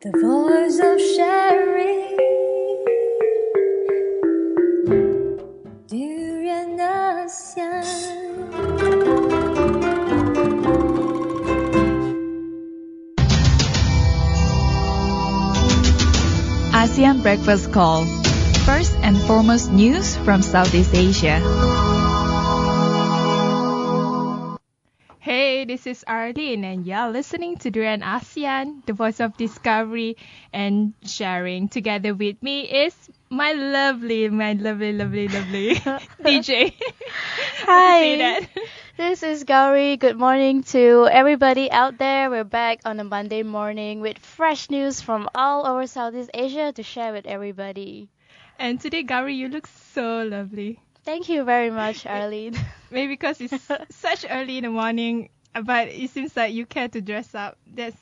The voice of sharing. Durian ASEAN. ASEAN Breakfast Call. First and foremost news from Southeast Asia. Hey, this is Arlene and you're listening to Durian ASEAN, the voice of discovery and sharing. Together with me is my lovely DJ. Hi, this is Gowri. Good morning to everybody out there. We're back on a Monday morning with fresh news from all over Southeast Asia to share with everybody. And today, Gowri, you look so lovely. Thank you very much, Arlene. Maybe because it's such early in the morning, but it seems like you care to dress up. That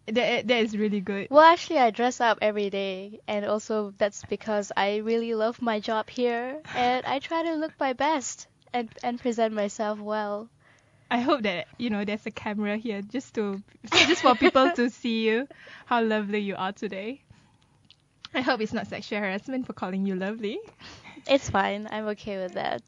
is really good. Well, actually, I dress up every day, and also that's because I really love my job here, and I try to look my best and present myself well. I hope that there's a camera here just for people to see you, how lovely you are today. I hope it's not sexual harassment for calling you lovely. It's fine. I'm okay with that.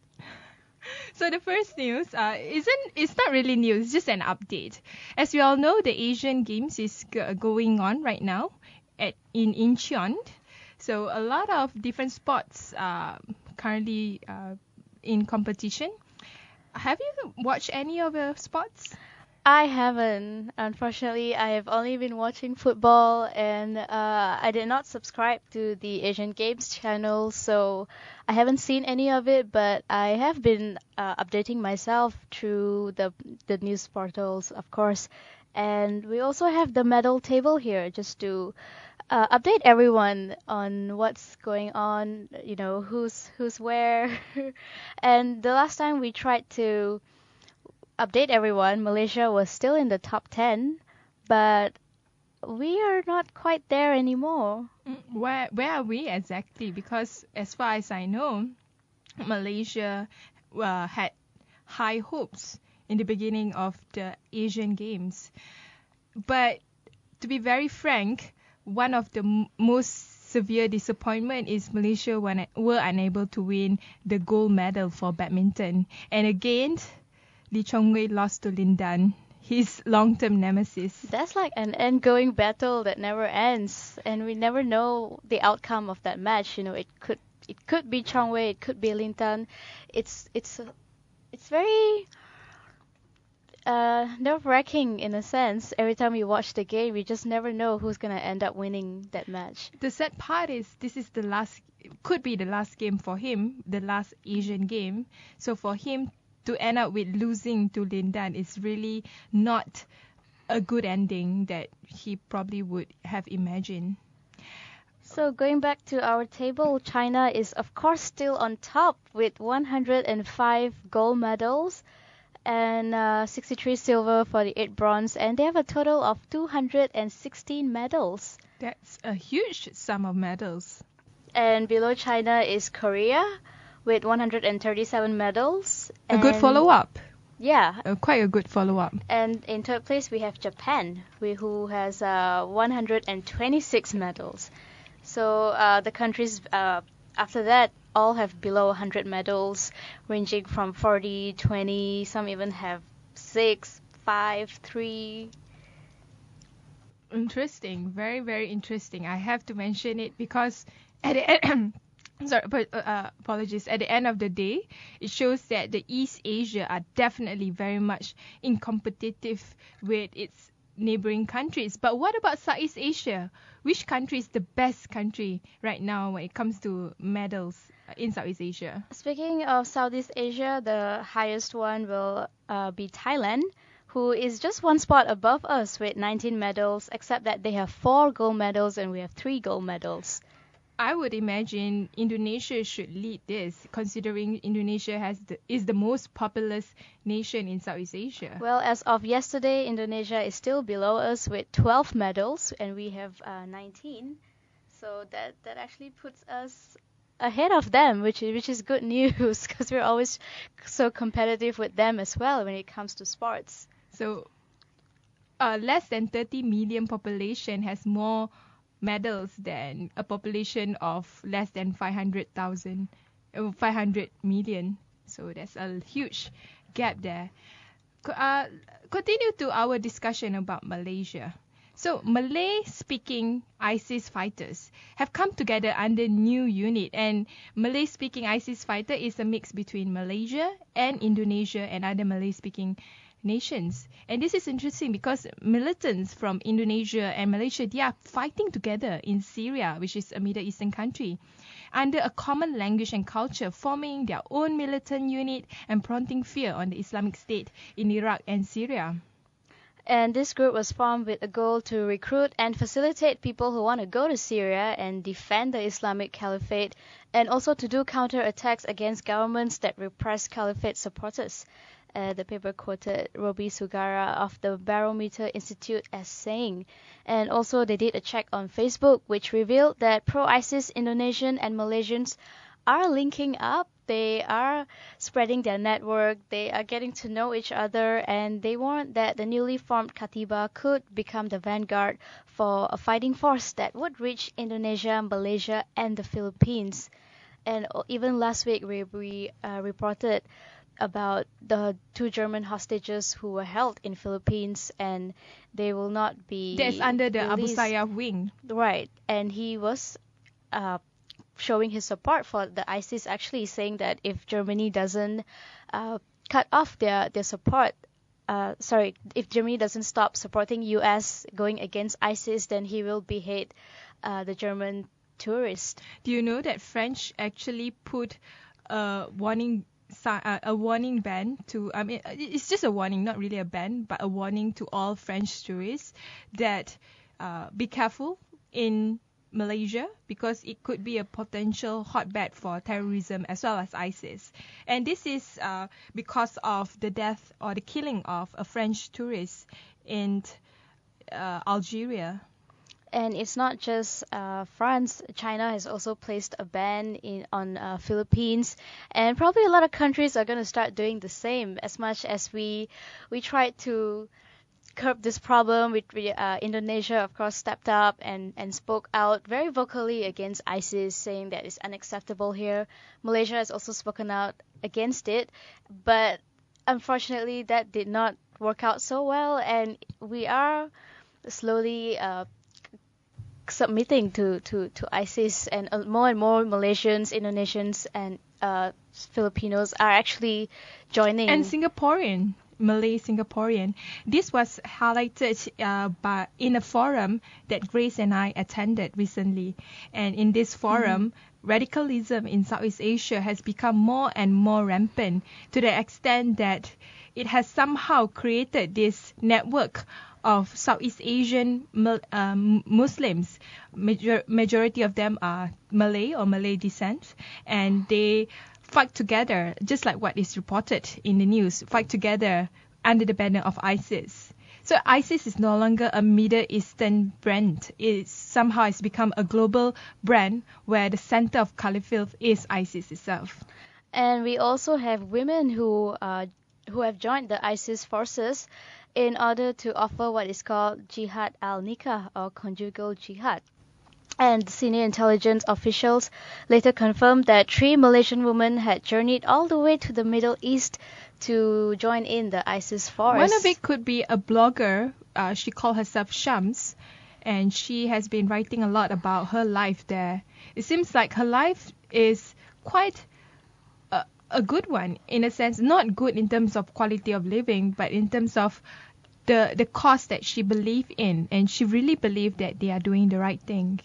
So the first news it's not really news, it's just an update. As we all know, the Asian Games is going on right now in Incheon. So a lot of different sports are currently in competition. Have you watched any of the sports? I haven't. Unfortunately, I have only been watching football, and I did not subscribe to the Asian Games channel, so I haven't seen any of it, but I have been updating myself through the news portals, of course. And we also have the medal table here just to update everyone on what's going on, who's where. And the last time we tried to update everyone, Malaysia was still in the top 10, but we are not quite there anymore. Where are we exactly? Because as far as I know, Malaysia had high hopes in the beginning of the Asian Games. But to be very frank, one of the most severe disappointment is Malaysia were unable to win the gold medal for badminton. And again, Lee Chong-wei lost to Lin Dan, his long-term nemesis. That's like an ongoing battle that never ends, and we never know the outcome of that match. It could be Chong-wei, it could be Lin Dan. It's very nerve-wracking in a sense. Every time we watch the game, we just never know who's gonna end up winning that match. The sad part is this is could be the last game for him, the last Asian game. So for him to end up with losing to Lin Dan is really not a good ending that he probably would have imagined. So going back to our table, China is of course still on top with 105 gold medals and 63 silver, 48 bronze, and they have a total of 216 medals. That's a huge sum of medals. And below China is Korea with 137 medals. A good follow-up. Yeah. Quite a good follow-up. And in third place, we have Japan, who has 126 medals. So the countries after that all have below 100 medals, ranging from 40, 20, some even have 6, 5, 3. Interesting. Very, very interesting. I have to mention it because at the end... apologies. At the end of the day, it shows that the East Asia are definitely very much in competitive with its neighboring countries. But what about Southeast Asia? Which country is the best country right now when it comes to medals in Southeast Asia? Speaking of Southeast Asia, the highest one will be Thailand, who is just one spot above us with 19 medals, except that they have 4 gold medals and we have 3 gold medals. I would imagine Indonesia should lead this, considering Indonesia is the most populous nation in Southeast Asia. Well, as of yesterday, Indonesia is still below us with 12 medals, and we have 19. So that actually puts us ahead of them, which is good news because we're always so competitive with them as well when it comes to sports. So less than 30 million population has more medals than a population of less than 500 million. So there's a huge gap there. Continue to our discussion about Malaysia. So Malay-speaking ISIS fighters have come together under new unit, and Malay-speaking ISIS fighter is a mix between Malaysia and Indonesia and other Malay-speaking nations. And this is interesting because militants from Indonesia and Malaysia, they are fighting together in Syria, which is a Middle Eastern country, under a common language and culture, forming their own militant unit and prompting fear on the Islamic State in Iraq and Syria. And this group was formed with a goal to recruit and facilitate people who want to go to Syria and defend the Islamic Caliphate, and also to do counterattacks against governments that repress Caliphate supporters. The paper quoted Robi Sugara of the Barometer Institute as saying. And also they did a check on Facebook, which revealed that pro-ISIS Indonesian and Malaysians are linking up. They are spreading their network, they are getting to know each other, and they warned that the newly formed Katiba could become the vanguard for a fighting force that would reach Indonesia, Malaysia, and the Philippines. And even last week we reported about the 2 German hostages who were held in Philippines, and they will not be That's under the Abu released. Sayyaf wing. Right, and he was showing his support for the ISIS, actually saying that if Germany doesn't cut off their support, if Germany doesn't stop supporting US going against ISIS, then he will behead the German tourists. Do you know that French actually put a warning ban to, I mean, it's just a warning, not really a ban, but a warning to all French tourists that be careful in Malaysia, because it could be a potential hotbed for terrorism as well as ISIS. And this is because of the death or the killing of a French tourist in Algeria. And it's not just France. China has also placed a ban on Philippines, and probably a lot of countries are going to start doing the same. As much as we tried to curb this problem, Indonesia, of course, stepped up and spoke out very vocally against ISIS, saying that it's unacceptable here. Malaysia has also spoken out against it, but unfortunately that did not work out so well, and we are slowly submitting to ISIS, and more Malaysians, Indonesians, and Filipinos are actually joining. And Malay Singaporean. This was highlighted in a forum that Grace and I attended recently. And in this forum, radicalism in Southeast Asia has become more and more rampant, to the extent that it has somehow created this network of Southeast Asian Muslims. Majority of them are Malay or Malay descent, and they fight together, just like what is reported in the news, fight together under the banner of ISIS. So ISIS is no longer a Middle Eastern brand. It somehow has become a global brand where the center of caliphate is ISIS itself. And we also have women who have joined the ISIS forces in order to offer what is called jihad al-nikah, or conjugal jihad. And senior intelligence officials later confirmed that 3 Malaysian women had journeyed all the way to the Middle East to join in the ISIS force. One of it could be a blogger. She called herself Shams, and she has been writing a lot about her life there. It seems like her life is quite a good one, in a sense, not good in terms of quality of living, but in terms of the cause that she believed in, and she really believed that they are doing the right thing.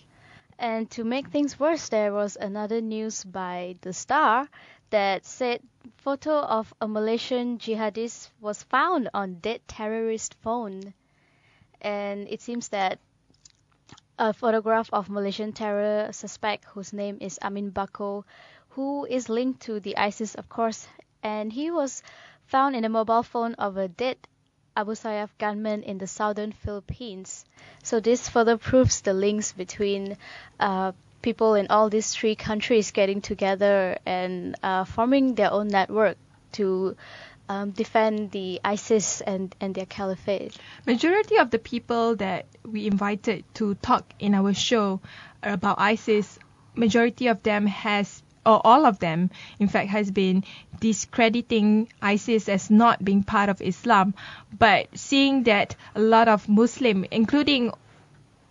And to make things worse, there was another news by The Star that said photo of a Malaysian jihadist was found on dead terrorist phone. And it seems that a photograph of Malaysian terror suspect whose name is Amin Bako, who is linked to the ISIS, of course, and he was found in a mobile phone of a dead Abu Sayyaf gunman in the southern Philippines. So this further proves the links between people in all these 3 countries getting together and forming their own network to defend the ISIS and their caliphate. Majority of the people that we invited to talk in our show about ISIS, majority of them or all of them, in fact, has been discrediting ISIS as not being part of Islam. But seeing that a lot of Muslim, including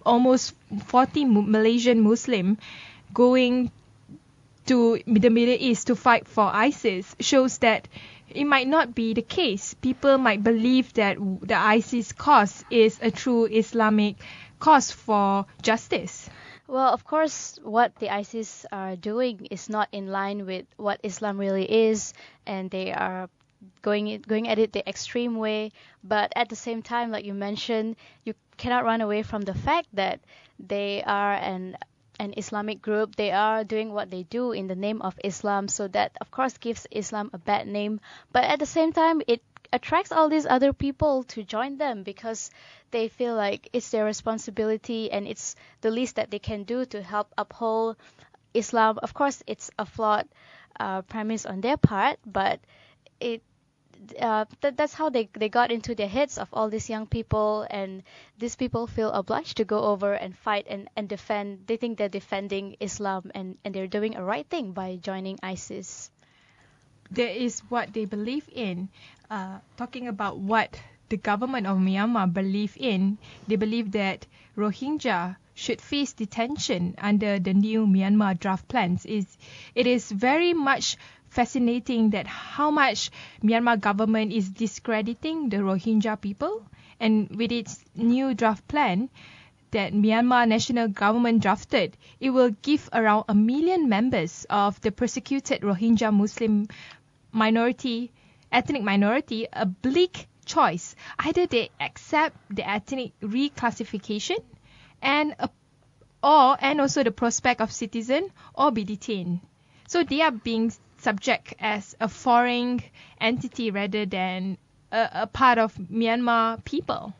almost 40 Malaysian Muslim, going to the Middle East to fight for ISIS, shows that it might not be the case. People might believe that the ISIS cause is a true Islamic cause for justice. Well, of course, what the ISIS are doing is not in line with what Islam really is, and they are going at it the extreme way. But at the same time, like you mentioned, you cannot run away from the fact that they are an Islamic group. They are doing what they do in the name of Islam, so that of course gives Islam a bad name. But at the same time, it attracts all these other people to join them because they feel like it's their responsibility and it's the least that they can do to help uphold Islam. Of course, it's a flawed premise on their part, but that's how they got into the heads of all these young people, and these people feel obliged to go over and fight and defend. They think they're defending Islam and they're doing a right thing by joining ISIS. There is what they believe in. Talking about what the government of Myanmar believe in, they believe that Rohingya should face detention under the new Myanmar draft plans. It is very much fascinating that how much Myanmar government is discrediting the Rohingya people, and with its new draft plan that Myanmar national government drafted, it will give around 1 million members of the persecuted Rohingya Muslim ethnic minority a bleak choice. Either they accept the ethnic reclassification and also the prospect of citizen, or be detained. So they are being subject as a foreign entity rather than a part of Myanmar people.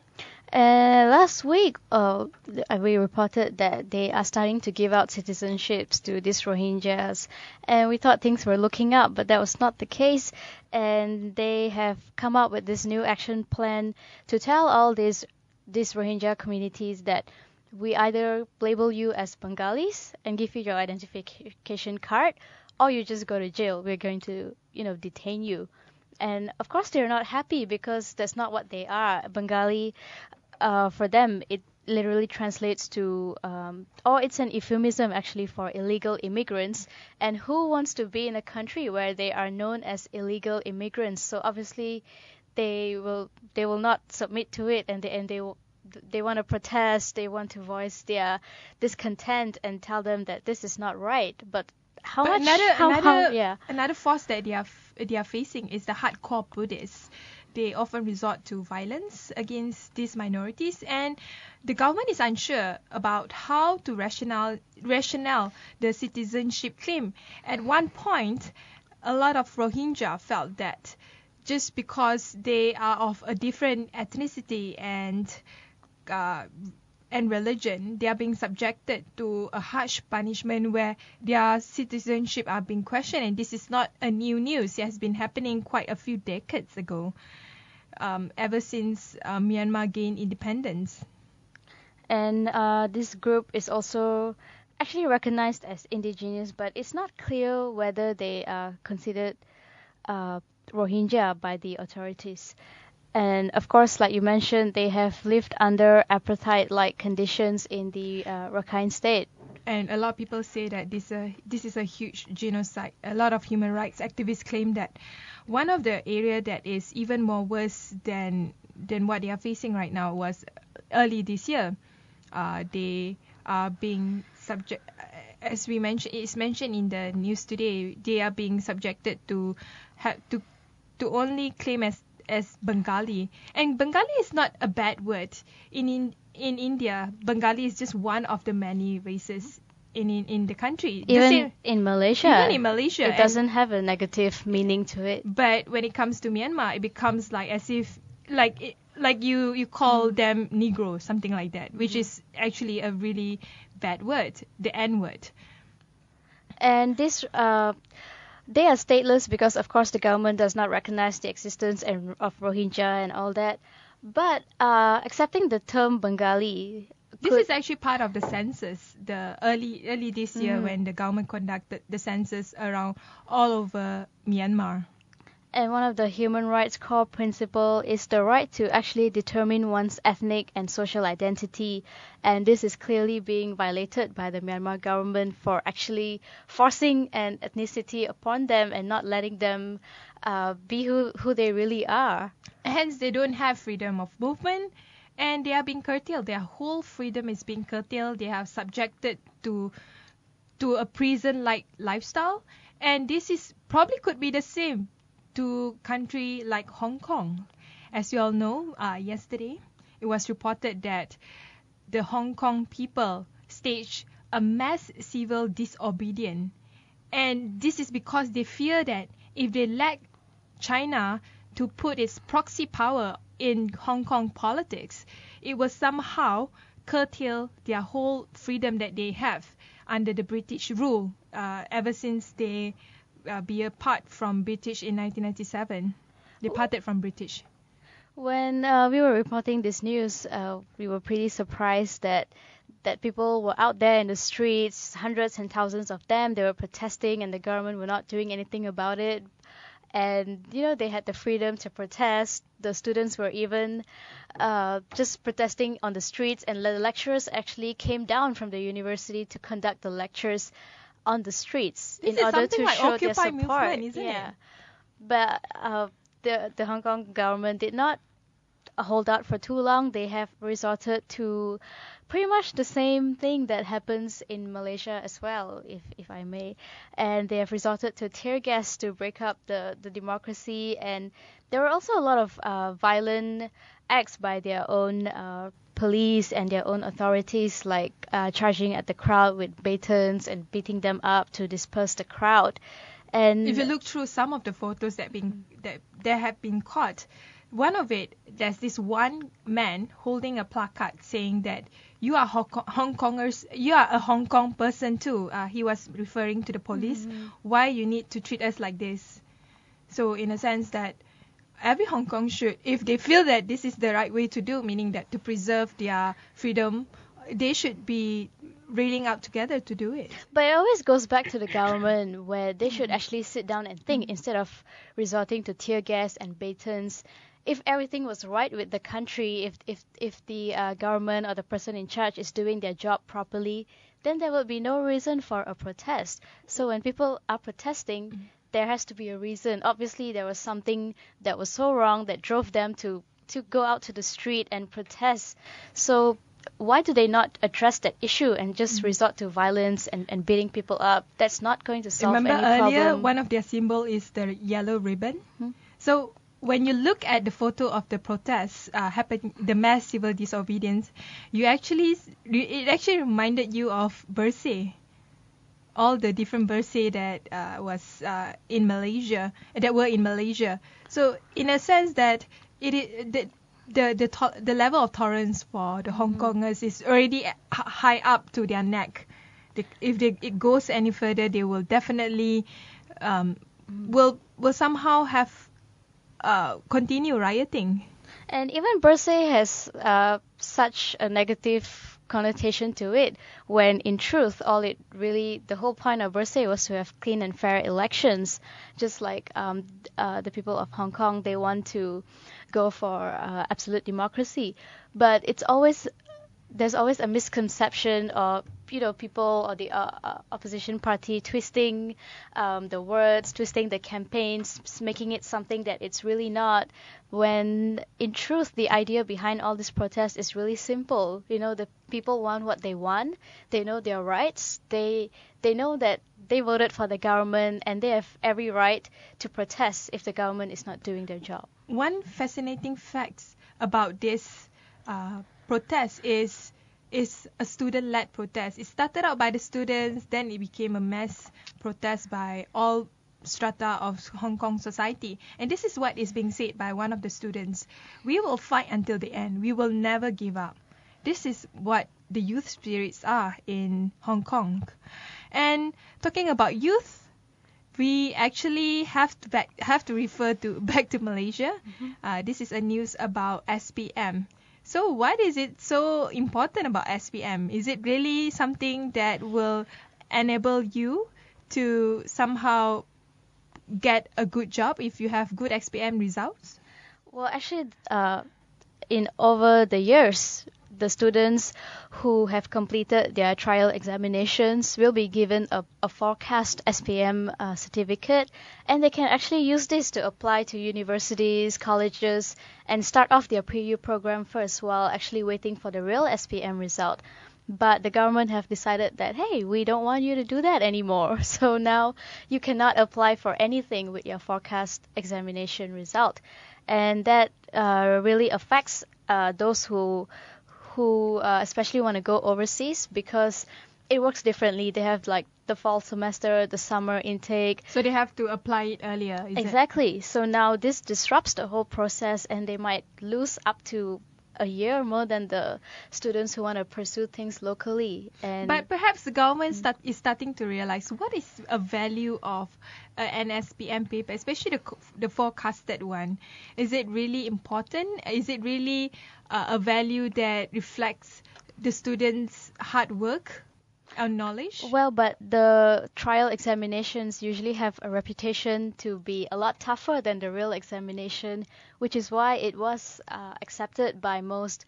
Last week, we reported that they are starting to give out citizenships to these Rohingyas, and we thought things were looking up, but that was not the case. And they have come up with this new action plan to tell all these Rohingya communities that we either label you as Bengalis and give you your identification card, or you just go to jail. We're going to, detain you. And of course, they're not happy because that's not what they are. Bengali, for them, it literally translates to, it's an euphemism actually for illegal immigrants. And who wants to be in a country where they are known as illegal immigrants? So obviously, they will not submit to it, and they want to protest. They want to voice their discontent and tell them that this is not right. But another force that they are facing is the hardcore Buddhists. They often resort to violence against these minorities, and the government is unsure about how to rationale the citizenship claim. At one point, a lot of Rohingya felt that just because they are of a different ethnicity and religion, they are being subjected to a harsh punishment where their citizenship are being questioned. And this is not a new news. It has been happening quite a few decades ago, ever since Myanmar gained independence. And this group is also actually recognized as indigenous, but it's not clear whether they are considered Rohingya by the authorities. And of course, like you mentioned, they have lived under apartheid-like conditions in the Rakhine state. And a lot of people say that this is a huge genocide. A lot of human rights activists claim that one of the area that is even more worse than what they are facing right now was early this year. They are being subject, as we mentioned, it's mentioned in the news today. They are being subjected to only claim as Bengali. And Bengali is not a bad word. In India, Bengali is just one of the many races in the country. Even in Malaysia, it doesn't have a negative meaning to it. But when it comes to Myanmar, it becomes like as if like you call them Negro, something like that, which is actually a really bad word, the N word. And this They are stateless because, of course, the government does not recognize the existence of Rohingya and all that. But accepting the term Bengali, This is actually part of the census, the early this year when the government conducted the census around all over Myanmar. and one of the human rights core principle is the right to actually determine one's ethnic and social identity, and this is clearly being violated by the Myanmar government for actually forcing an ethnicity upon them and not letting them be who they really are. Hence, they don't have freedom of movement, and they are being curtailed. Their whole freedom is being curtailed. They are subjected to a prison-like lifestyle, and this is probably could be the same to country like Hong Kong. As you all know, yesterday it was reported that the Hong Kong people staged a mass civil disobedience, and this is because they fear that if they let China to put its proxy power in Hong Kong politics, it will somehow curtail their whole freedom that they have under the British rule ever since they be apart from British in 1997. They parted from British. When we were reporting this news, we were pretty surprised that people were out there in the streets, hundreds and thousands of them. They were protesting, and the government were not doing anything about it. And they had the freedom to protest. The students were even just protesting on the streets, and the lecturers actually came down from the university to conduct the lectures on the streets in order to like show their Occupy support. movement, isn't it? But the Hong Kong government did not hold out for too long. They have resorted to pretty much the same thing that happens in Malaysia as well, if I may. And they have resorted to tear gas to break up the democracy. And there were also a lot of violent acts by their own police and their own authorities, like charging at the crowd with batons and beating them up to disperse the crowd. And if you look through some of the photos that have been caught, one of it, there's this one man holding a placard saying that you are Hong Kongers, you are a Hong Kong person too. He was referring to the police. Why you need to treat us like this? So in a sense that every Hong Kong should, if they feel that this is the right way to do, meaning that to preserve their freedom, they should be railing out together to do it. But it always goes back to the government, where they should actually sit down and think instead of resorting to tear gas and batons. If everything was right with the country, if the government or the person in charge is doing their job properly, then there will be no reason for a protest. So when people are protesting, there has to be a reason. Obviously, there was something that was so wrong that drove them to go out to the street and protest. So why do they not address that issue and just resort to violence and beating people up? That's not going to solve any problem. Remember earlier, one of their symbol is the yellow ribbon. So when you look at the photo of the protests happening, the mass civil disobedience, it actually reminded you of Bersih. All the different Bersih that were in Malaysia. So in a sense that the level of tolerance for the Hong Kongers is already high up to their neck. If it goes any further, they will definitely will somehow have continue rioting. And even Bersih has such a negative connotation to it, when in truth the whole point of Bersih was to have clean and fair elections. Just like the people of Hong Kong, they want to go for absolute democracy. But there's always a misconception of people or the opposition party twisting the words, twisting the campaigns, making it something that it's really not, when in truth the idea behind all this protest is really simple. The people want what they want. They know their rights. They know that they voted for the government, and they have every right to protest if the government is not doing their job. One fascinating fact about this protest is a student-led protest. It started out by the students, then it became a mass protest by all strata of Hong Kong society. And this is what is being said by one of the students. We will fight until the end. We will never give up. This is what the youth spirits are in Hong Kong. And talking about youth, we actually have to refer back to Malaysia. This is a news about SPM. So what is it so important about SPM? Is it really something that will enable you to somehow get a good job if you have good SPM results? Well, actually, in over the years, the students who have completed their trial examinations will be given a forecast SPM certificate, and they can actually use this to apply to universities, colleges, and start off their PU program first while actually waiting for the real SPM result. But the government have decided that, hey, we don't want you to do that anymore. So now you cannot apply for anything with your forecast examination result. And that really affects those who especially want to go overseas, because it works differently. They have like the fall semester, the summer intake. So they have to apply it earlier, is it? Exactly. So now this disrupts the whole process, and they might lose up to a year more than the students who want to pursue things locally. But perhaps the government is starting to realize what is a value of an SPM paper, especially the forecasted one. Is it really important? Is it really a value that reflects the students' hard work or knowledge? Well, but the trial examinations usually have a reputation to be a lot tougher than the real examination, which is why it was accepted by most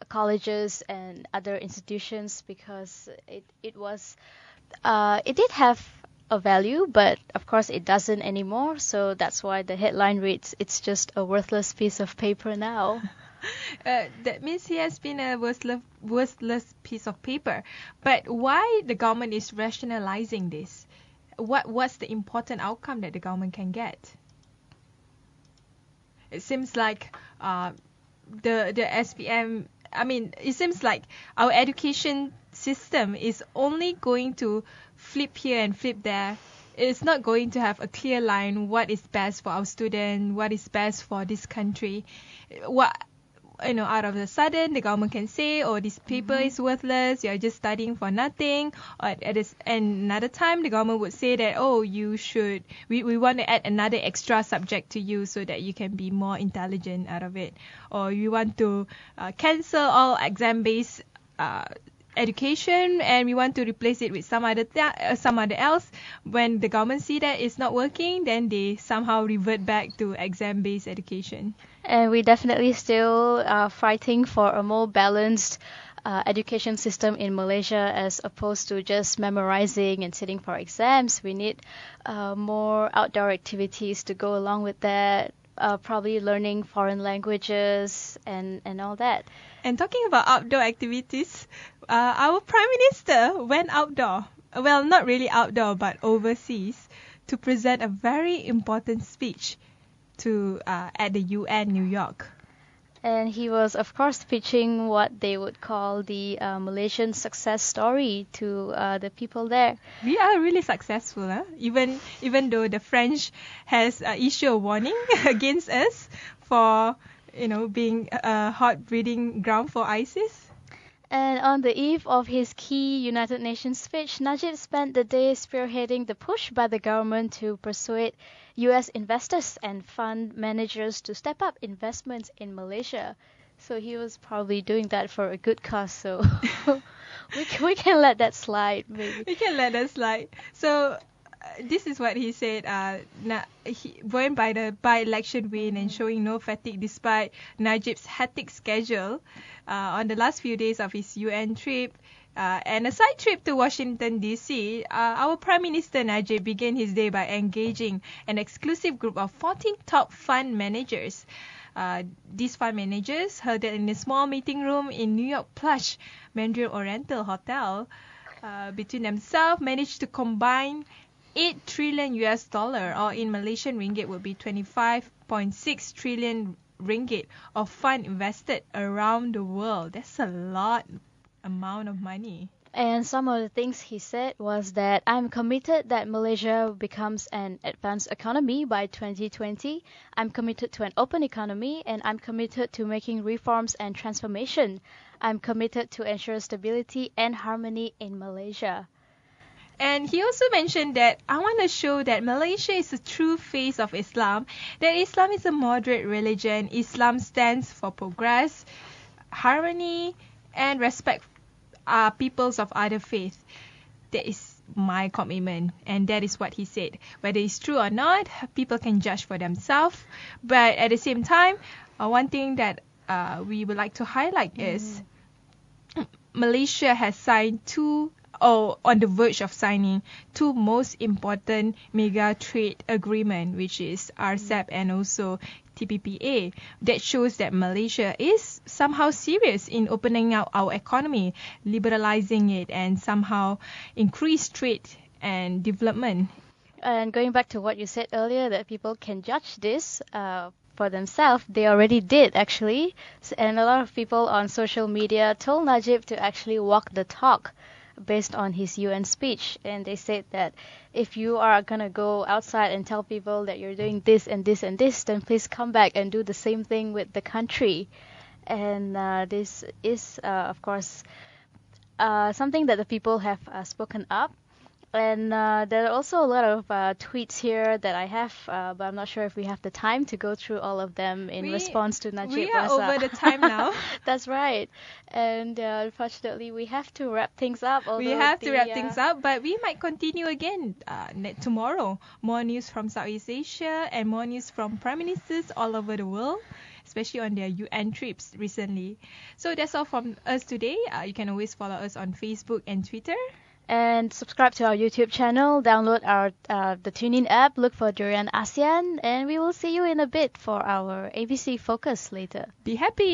colleges and other institutions, because it did have a value, but of course it doesn't anymore. So that's why the headline reads, "It's just a worthless piece of paper now." That means he has been a worthless piece of paper. But why the government is rationalizing this? What's the important outcome that the government can get? It seems like the SPM. I mean, it seems like our education system is only going to flip here and flip there. It's not going to have a clear line. What is best for our student? What is best for this country? Out of the sudden, the government can say, "Oh, this paper is worthless. You're just studying for nothing." Or and another time, the government would say that, "Oh, you should. We want to add another extra subject to you so that you can be more intelligent out of it." Or you want to cancel all exam-based education, and we want to replace it with some other else. When the government see that it's not working, then they somehow revert back to exam-based education. And we definitely still are fighting for a more balanced education system in Malaysia, as opposed to just memorizing and sitting for exams. We need more outdoor activities to go along with that. Probably learning foreign languages and all that. And talking about outdoor activities, our Prime Minister went outdoor. Well, not really outdoor, but overseas, to present a very important speech at the UN New York. And he was, of course, pitching what they would call the Malaysian success story to the people there. We are really successful, huh? Even though the French has issued a warning against us for being a hot breeding ground for ISIS. And on the eve of his key United Nations speech, Najib spent the day spearheading the push by the government to persuade US investors and fund managers to step up investments in Malaysia. So he was probably doing that for a good cause, so we can let that slide, maybe. We can let that slide. So this is what he said, buoyed by the by-election win and showing no fatigue despite Najib's hectic schedule on the last few days of his UN trip. And a side trip to Washington, D.C., our Prime Minister Najib began his day by engaging an exclusive group of 14 top fund managers. These fund managers, huddled in a small meeting room in New York plush Mandarin Oriental Hotel, between themselves managed to combine 8 trillion US dollar, or in Malaysian ringgit would be 25.6 trillion ringgit of fund invested around the world. That's a lot amount of money. And some of the things he said was that I'm committed that Malaysia becomes an advanced economy by 2020. I'm committed to an open economy, and I'm committed to making reforms and transformation. I'm committed to ensure stability and harmony in Malaysia. And he also mentioned that I want to show that Malaysia is the true face of Islam, that Islam is a moderate religion. Islam stands for progress, harmony, and respect peoples of other faith. That is my commitment, and that is what he said. Whether it's true or not, people can judge for themselves. But at the same time, one thing that we would like to highlight is Malaysia has signed on the verge of signing two most important mega trade agreement, which is RCEP and also TPPA. That shows that Malaysia is somehow serious in opening out our economy, liberalizing it, and somehow increase trade and development. And going back to what you said earlier, that people can judge this for themselves, they already did actually. And a lot of people on social media told Najib to actually walk the talk based on his UN speech. And they said that if you are going to go outside and tell people that you're doing this and this and this, then please come back and do the same thing with the country. And this is, of course, something that the people have spoken up. And there are also a lot of tweets here that I have, but I'm not sure if we have the time to go through all of them in response to Najib. We are over the time now. That's right. And unfortunately, we have to wrap things up. We have to wrap things up, but we might continue again tomorrow. More news from Southeast Asia and more news from prime ministers all over the world, especially on their UN trips recently. So that's all from us today. You can always follow us on Facebook and Twitter. And subscribe to our YouTube channel, download our the TuneIn app, look for Durian ASEAN, and we will see you in a bit for our ABC Focus later. Be happy!